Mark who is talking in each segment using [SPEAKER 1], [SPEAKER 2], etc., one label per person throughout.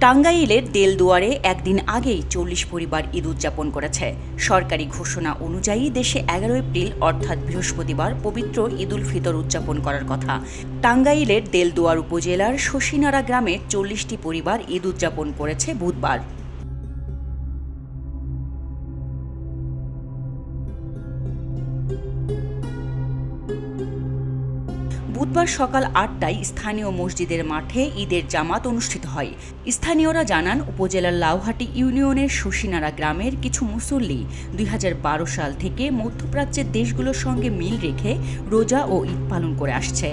[SPEAKER 1] টাঙ্গাইলের দেলদুয়ারে একদিন আগেই ৪০ পরিবার ঈদ উদযাপন করেছে। সরকারি ঘোষণা অনুযায়ী দেশে ১১ এপ্রিল অর্থাৎ বৃহস্পতিবার পবিত্র ঈদ উল ফিতর উদযাপন করার কথা। টাঙ্গাইলের দেলদুয়ার উপজেলার শশীনারা গ্রামে ৪০টি পরিবার ঈদ উদযাপন করেছে বুধবার। বুধবার সকাল ৮টায় স্থানীয় মসজিদের মাঠে ঈদের জামাত অনুষ্ঠিত হয়। স্থানীয়রা জানান, উপজেলার লাউহাটি ইউনিয়নের শশীনারা গ্রামের কিছু মুসল্লি ২০১২ সাল থেকে মধ্যপ্রাচ্যের দেশগুলোর সঙ্গে মিল রেখে রোজা ও ঈদ পালন করে আসছে।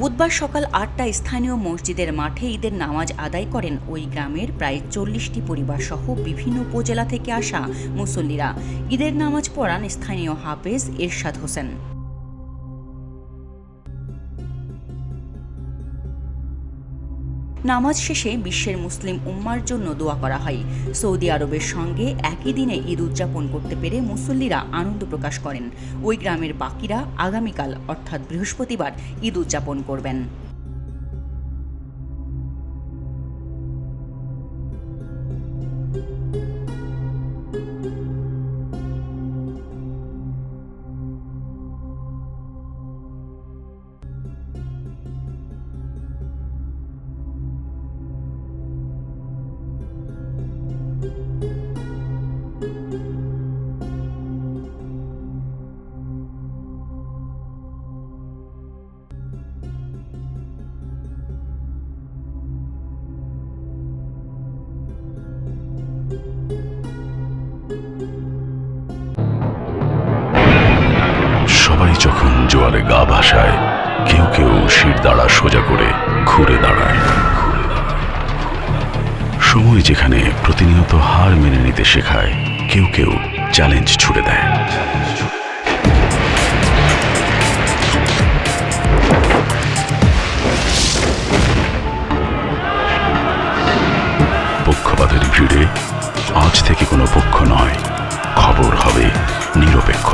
[SPEAKER 1] বুধবার সকাল ৮টায় স্থানীয় মসজিদের মাঠে ঈদের নামাজ আদায় করেন ওই গ্রামের প্রায় ৪০টি পরিবার সহ বিভিন্ন উপজেলা থেকে আসা মুসল্লিরা। ঈদের নামাজ পড়ান স্থানীয় হাফেজ এরশাদ হোসেন। নামাজ শেষে বিশ্বের মুসলিম উম্মার জন্য দোয়া করা হয়। সৌদি আরবের সঙ্গে একই দিনে ঈদ উদযাপন করতে পেরে মুসল্লিরা আনন্দ প্রকাশ করেন। ওই গ্রামের বাকিরা আগামীকাল অর্থাৎ বৃহস্পতিবার ঈদ উদযাপন করবেন।
[SPEAKER 2] সবাই যখন জোয়ারে গা ভাসায়, কেউ কেউ শিরদাঁড়া সোজা করে ঘুরে দাঁড়ায়। সময় যেখানে প্রতিনিয়ত হার মেনে নিতে শেখায়, কেউ কেউ চ্যালেঞ্জ ছুড়ে দেয়। পক্ষপাতের ভিড়ে আজ থেকে কোনো পক্ষ নয়, খবর হবে নিরপেক্ষ।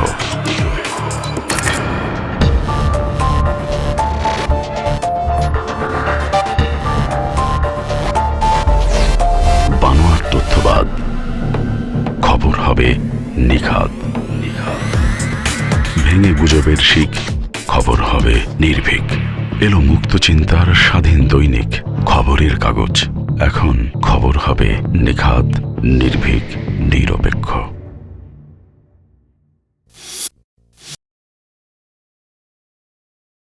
[SPEAKER 2] বানোয়াট তথ্যবাদ, খবর হবে নিখাত। ভেঙে গুজবের শিক, খবর হবে নির্ভীক। এলো মুক্ত চিন্তার স্বাধীন দৈনিক খবরের কাগজ। এখন খবর হবে নিখাত, নির্ভীক, নিরপেক্ষ।